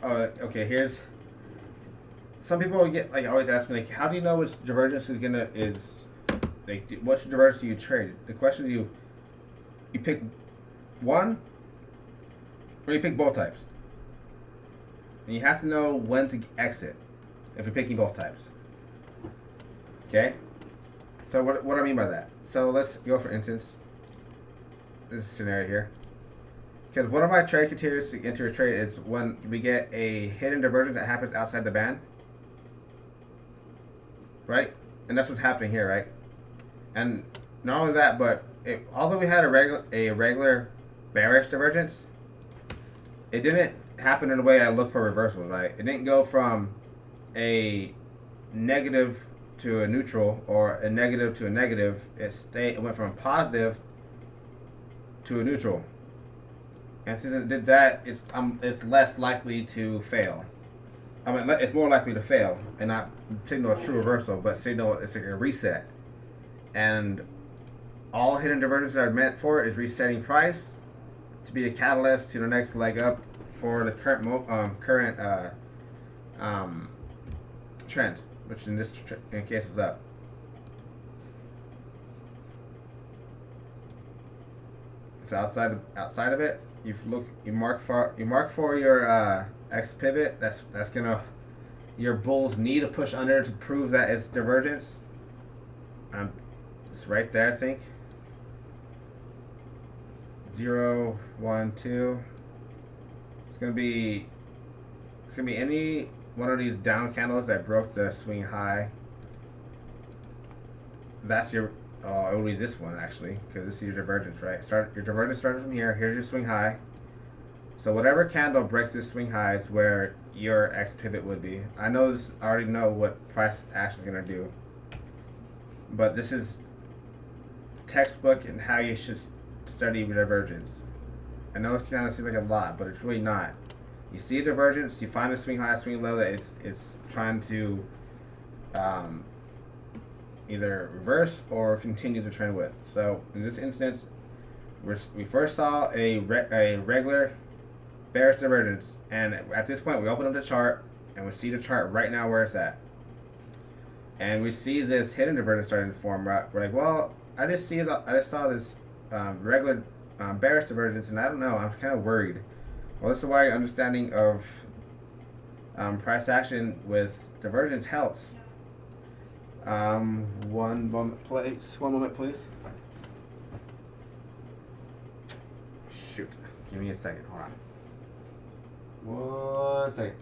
Oh, okay. Here's some people get always ask me how do you know which divergence is like, which divergence do you trade? The question is you pick one or you pick both types. And you have to know when to exit if you're picking both types. Okay? So what do I mean by that? So let's go for instance. This scenario here. Because one of my trade criteria to enter a trade is when we get a hidden divergence that happens outside the band. Right? And that's what's happening here, right? And not only that, but although we had a regular bearish divergence, it didn't happen in the way I look for reversals, right? It didn't go from a negative to a neutral or a negative to a negative. It went from a positive to a neutral. And since it did that, it's less likely to fail. I mean, it's more likely to fail and not signal a true reversal, but signal it's like a reset. And all hidden divergences are meant for is resetting price to be a catalyst to the next leg up for the current trend, which in this case is up. So outside of it, you mark for your X pivot. That's gonna your bulls need to push under to prove that it's divergence. It's right there, I think. 0, 1, 2. It's gonna be any one of these down candles that broke the swing high. That's your it will be this one actually, because this is your divergence, right? Your divergence started from here. Here's your swing high. So whatever candle breaks this swing high is where your X pivot would be. I already know what price action is gonna do, but this is textbook and how you should study divergence. I know it kind of seems like a lot, but it's really not. You see a divergence, you find a swing high, swing low that it's trying to either reverse or continue the trend with. So in this instance, we first saw a regular bearish divergence, and at this point we open up the chart and we see the chart right now where it's at, and we see this hidden divergence starting to form. We're like, well, I just saw this regular bearish divergence, and I don't know. I'm kind of worried. Well, this is why understanding of price action with divergence helps. One moment, please. Shoot. Give me a second. Hold on. 1 second.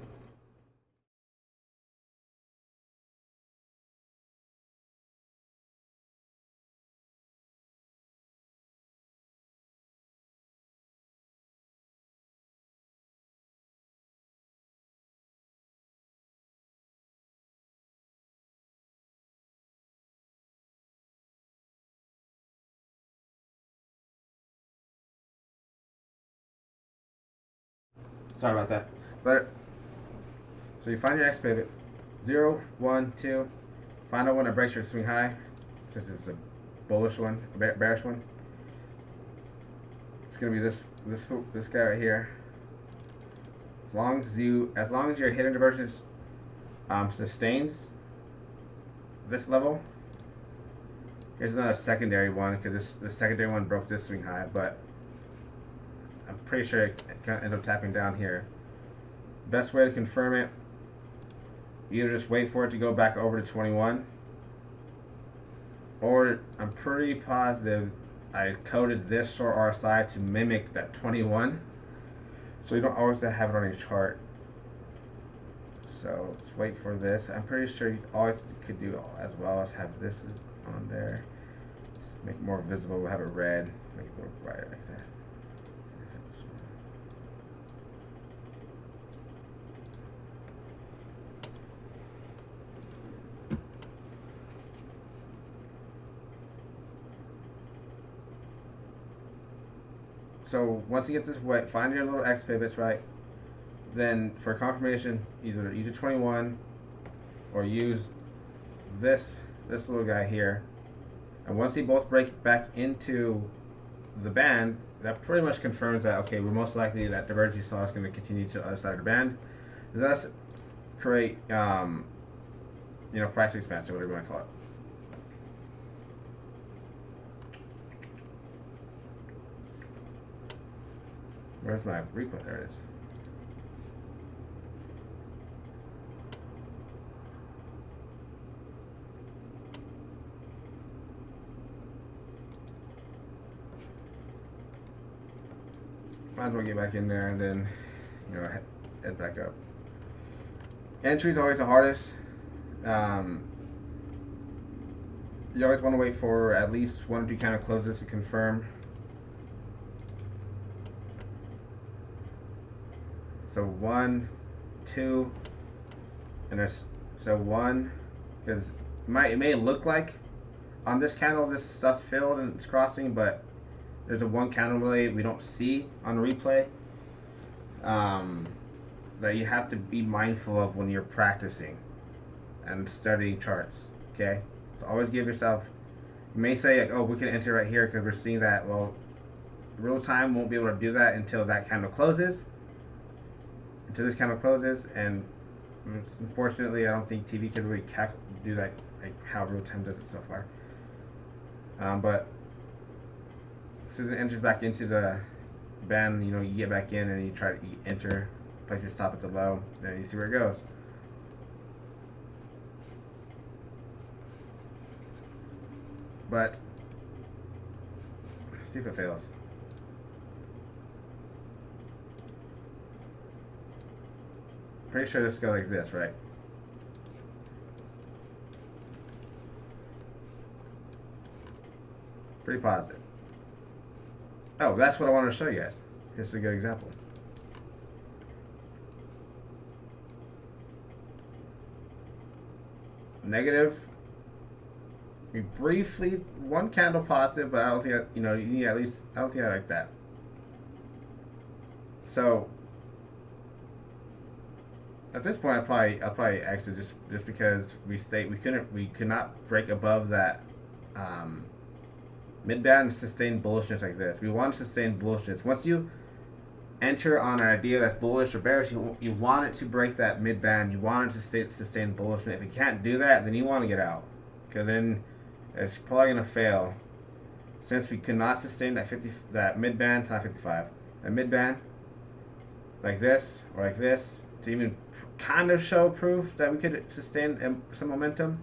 Sorry about that. But so you find your X pivot, 0, 1, 2. Find out when it breaks your swing high, since it's a bullish one, a bearish one. It's gonna be this guy right here. As long as your hidden divergence sustains this level. Here's another secondary one, because the secondary one broke this swing high, but I'm pretty sure it can end up tapping down here. Best way to confirm it, either just wait for it to go back over to 21, or I'm pretty positive I coded this short RSI to mimic that 21, so you don't always have it on your chart. So let's wait for this. I'm pretty sure you always could do as well as have this on there. Just make it more visible. We'll have it red. Make it a little brighter like that. So once you get this way, find your little X pivots, right? Then for confirmation, either use a 21 or use this little guy here. And once they both break back into the band, that pretty much confirms that, okay, we're most likely that divergence you saw is going to continue to the other side of the band. Thus create, price expansion, whatever you want to call it. Where's my replay? There it is. Might as well get back in there and then, you know, head back up. Entry is always the hardest. You always want to wait for at least 1 or 2 candle closes to confirm. So 1, 2, and there's so 1, because it may look like on this candle this stuff's filled and it's crossing, but there's a 1 candle delay we don't see on replay. That you have to be mindful of when you're practicing and studying charts. Okay, so always give yourself. You may say, like, oh, we can enter right here because we're seeing that. Well, real time won't be able to do that until that candle closes. Until this candle closes, and unfortunately, I don't think TV can really do that, like how real time does it so far. But as soon as it enters back into the band, you know, you get back in and you try to enter, place your stop at the low, and you see where it goes. But let's see if it fails. Pretty sure this goes like this, right? Pretty positive. Oh, that's what I wanted to show you guys. This is a good example. Negative. We briefly, 1 candle positive, but I don't think, you know, you need at least, I don't think I like that. So at this point, I'll probably exit just because we could not break above that mid band and sustain bullishness like this. We want to sustain bullishness. Once you enter on an idea that's bullish or bearish, you want it to break that mid band. You want it to sustain bullishness. If it can't do that, then you want to get out, because then it's probably gonna fail. Since we could not sustain that mid band, not 55, that mid band like this or like this, to even kind of show proof that we could sustain some momentum.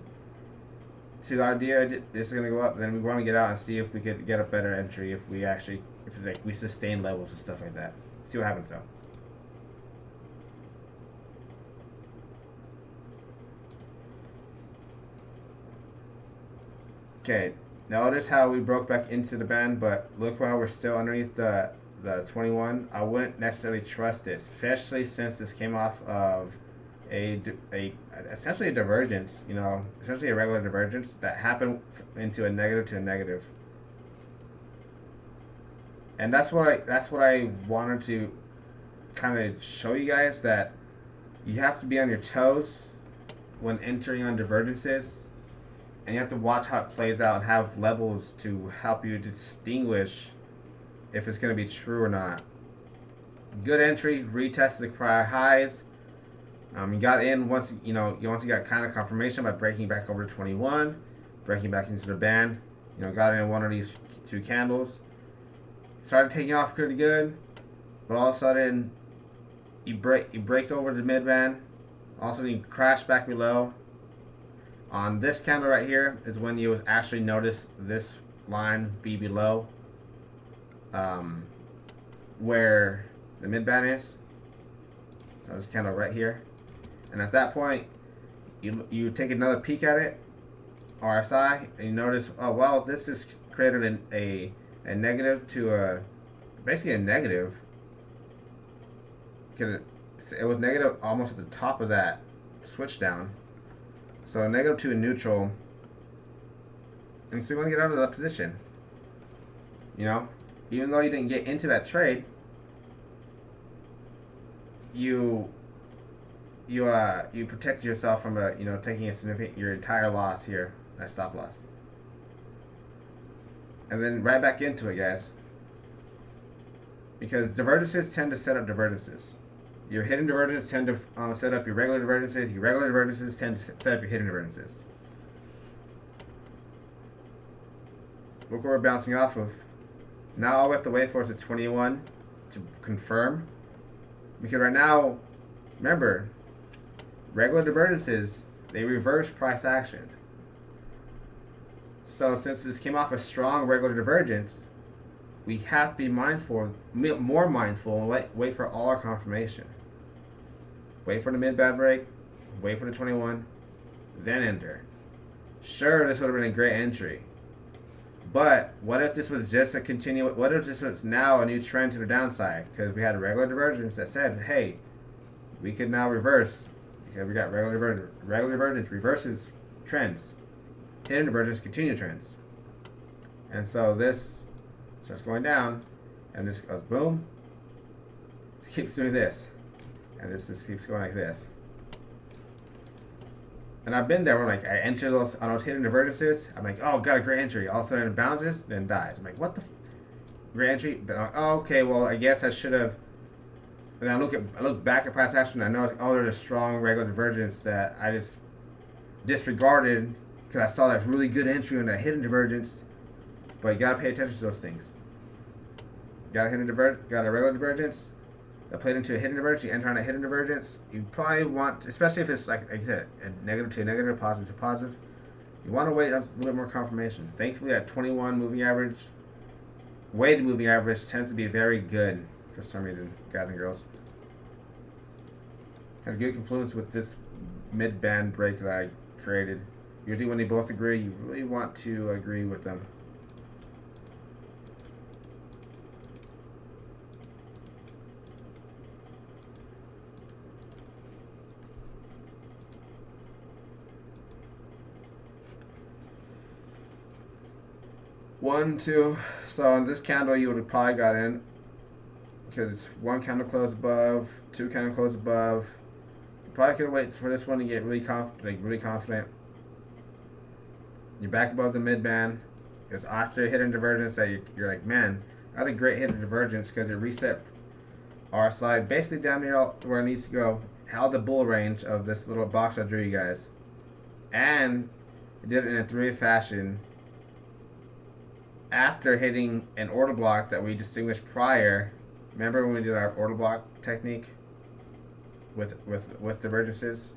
See, the idea, this is going to go up, then we want to get out and see if we could get a better entry if we sustain levels and stuff like that. See what happens though. Okay, notice how we broke back into the band, but look how we're still underneath the 21. I wouldn't necessarily trust this, especially since this came off of essentially a divergence, you know, essentially a regular divergence that happened into a negative to a negative. And that's what I wanted to kind of show you guys, that you have to be on your toes when entering on divergences, and you have to watch how it plays out and have levels to help you distinguish if it's going to be true or not. Good entry, retested the prior highs. You got in once you got kind of confirmation by breaking back over to 21, breaking back into the band. You know, got in one of these 2 candles. Started taking off pretty good, but all of a sudden you break over the mid band. All of a sudden you crash back below. On this candle right here is when you actually notice this line be below where the mid band is. So this candle right here. And at that point, you take another peek at it, RSI, and you notice, oh well, this has created a negative to basically a negative. It was negative almost at the top of that switch down. So a negative to a neutral. And so you want to get out of that position. You know, even though you didn't get into that trade, you protect yourself from taking your entire loss here, that stop loss, and then right back into it, guys. Because divergences tend to set up divergences. Your hidden divergences tend to set up your regular divergences. Your regular divergences tend to set up your hidden divergences. Look where we're bouncing off of. Now all we have to wait for is a 21 to confirm. Because right now, remember, regular divergences, they reverse price action. So since this came off a strong regular divergence, we have to be mindful, more mindful, and wait for all our confirmation. Wait for the mid-band break, wait for the 21, then enter. Sure, this would have been a great entry. But what if this was just a what if this was now a new trend to the downside? Because we had a regular divergence that said, hey, we could now reverse. Because we got regular divergence reverses trends. Hidden divergence continue trends. And so this starts going down, and this goes boom. This keeps doing this. And this just keeps going like this. And I've been there where I enter those on those hidden divergences. I'm like, oh, got a great entry. All of a sudden it bounces, then dies. I'm like, what the great entry? But I'm like, oh, okay, well, I guess I should have. And I look back at past action. And I know, oh, there's a strong regular divergence that I just disregarded because I saw that really good entry on that hidden divergence. But you gotta pay attention to those things. Got a regular divergence that played into a hidden divergence. You enter on a hidden divergence. You probably want, especially if it's like I said, a negative to a negative, positive to positive. You want to wait a little bit more confirmation. Thankfully, that 21 moving average, weighted moving average tends to be very good for some reason, guys and girls. Has good confluence with this mid-band break that I created. Usually when they both agree, you really want to agree with them. One, two. So on this candle, you would have probably got in because it's one candle close above, two candle close above. You probably could wait for this one to get really confident. You're back above the mid band. It's after a hidden divergence that you're like, man, that's a great hidden divergence because it reset our side basically down near where it needs to go. Held the bull range of this little box I drew you guys, and it did it in a three-way fashion. After hitting an order block that we distinguished prior, remember when we did our order block technique with divergences?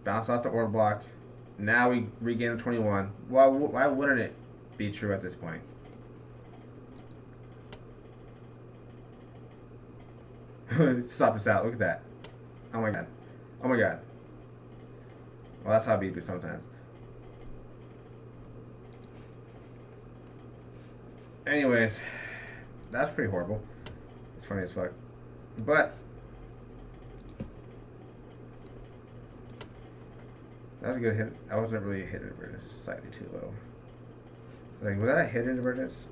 Bounce off the order block. Now we regain a 21. Well, why wouldn't it be true at this point? Stop this out. Look at that. Oh my god. Oh my god. Well, that's how beat be sometimes. Anyways, that's pretty horrible. It's funny as fuck. But that was a good hit. That wasn't really a hidden divergence. Slightly too low. Like, was that a hidden divergence?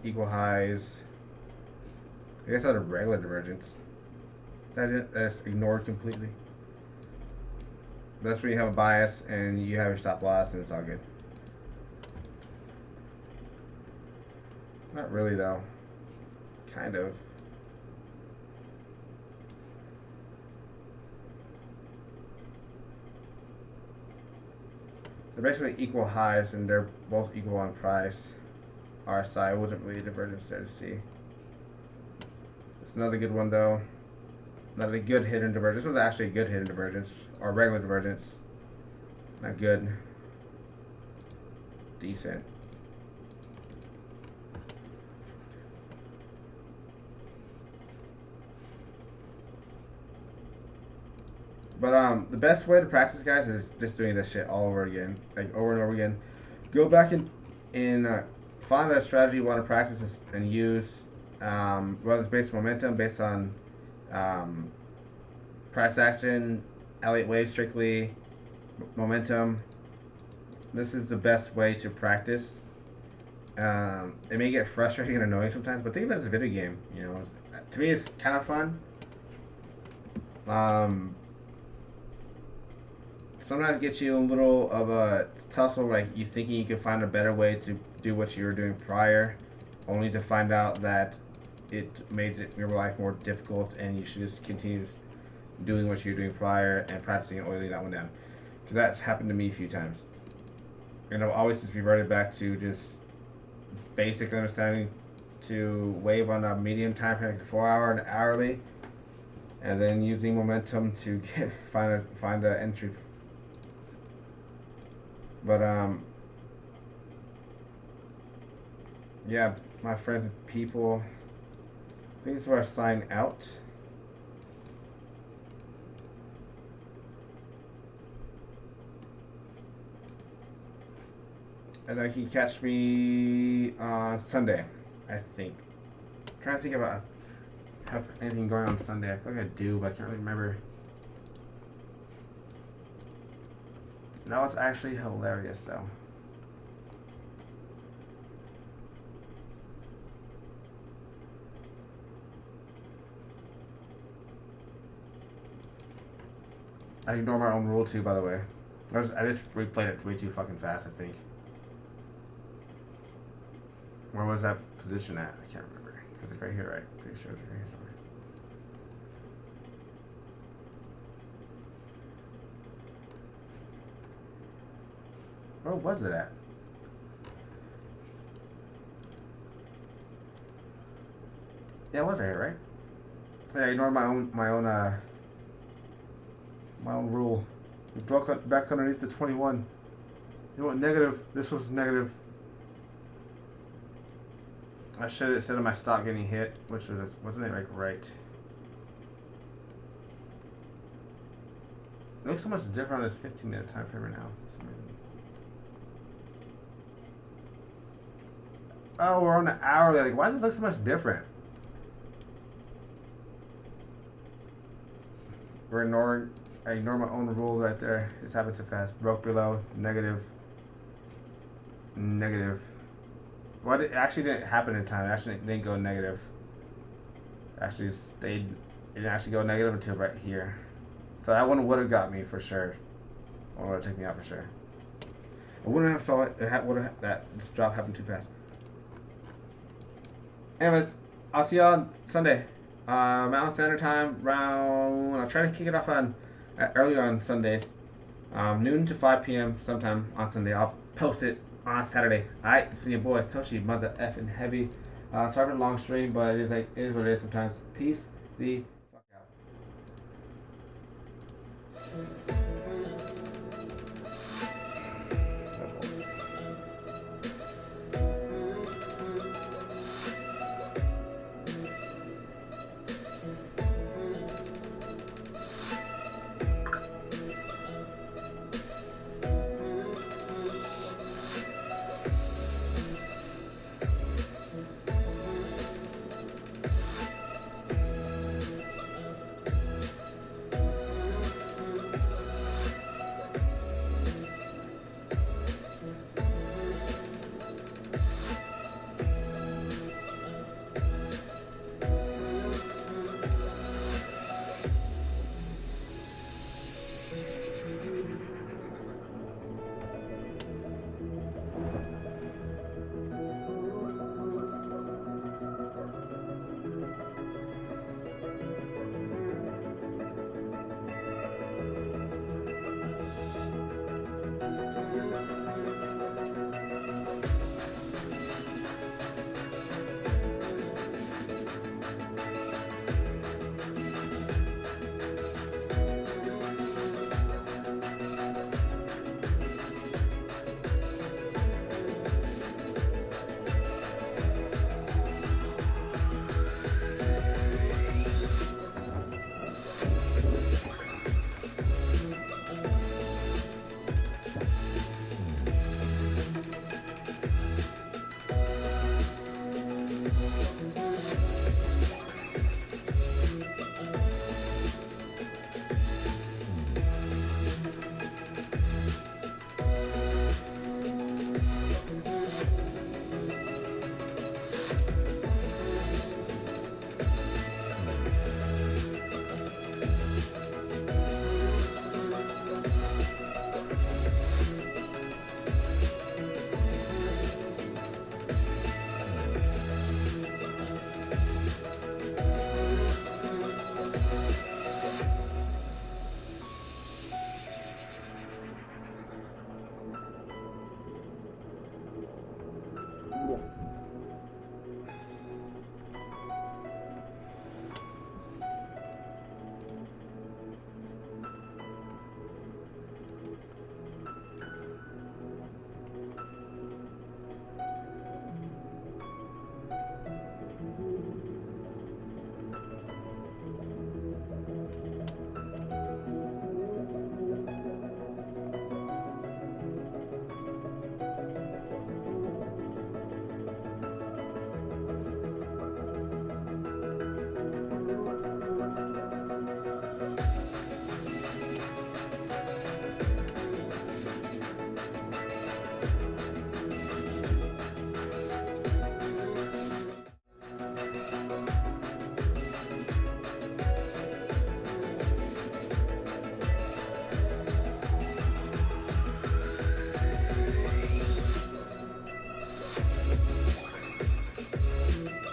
Equal highs. I guess that was a regular divergence. That's ignored completely. That's where you have a bias and you have your stop loss and it's all good. Not really though. Kind of. They're basically equal highs and they're both equal on price. RSI wasn't really a divergence there to see. It's another good one though. Not a good hidden divergence. This was actually a good hidden divergence. Or regular divergence. Not good. Decent. But the best way to practice, guys, is just doing this shit all over again, like over and over again. Go back and find a strategy you want to practice and use, whether it's based on momentum, based on price action, Elliott wave strictly, momentum. This is the best way to practice. It may get frustrating and annoying sometimes, but think of it as a video game. You know, to me, it's kind of fun. Sometimes gets you a little of a tussle, like you thinking you could find a better way to do what you were doing prior, only to find out that it made your life more difficult and you should just continue doing what you were doing prior and practicing and oiling that one down. Because that's happened to me a few times. And I've always just reverted back to just basic understanding to wave on a medium time frame, like 4 hour and hourly, and then using momentum to find a entry. But yeah, my friends and people, I think this is where I sign out. And I can catch me on Sunday, I think. I'm trying to think about have anything going on Sunday. I feel like I do, but I can't really remember. That was actually hilarious, though. I ignore my own rule too, by the way. I just replayed it way too fucking fast, I think. Where was that position at? I can't remember. Is it right here, right? Pretty sure it's right here somewhere. Where was it at? Yeah, it was right here, right? Yeah, ignore my own rule. We broke it back underneath the 21. You know what? Negative. This was negative. I should have said my stock getting hit, which wasn't it like right? It looks so much different on this 15-minute time frame right now. Oh, we're on the hourly. Like, why does this look so much different? I ignore my own rules right there. This happened too fast. Broke below. Negative. Negative. Well, it actually didn't happen in time. It actually didn't go negative. Actually stayed. It didn't actually go negative until right here. So that one would have got me for sure. Or would have taken me out for sure. I wouldn't have saw it. This drop happened too fast. Anyways, I'll see y'all on Sunday. Mountain Standard Time. I'll try to kick it off earlier on Sundays. Noon to 5 p.m. sometime on Sunday. I'll post it on Saturday. Alright, it's for your boys, Toshi, mother effing heavy. Sorry for the long stream, but it is what it is sometimes. Peace the fuck out.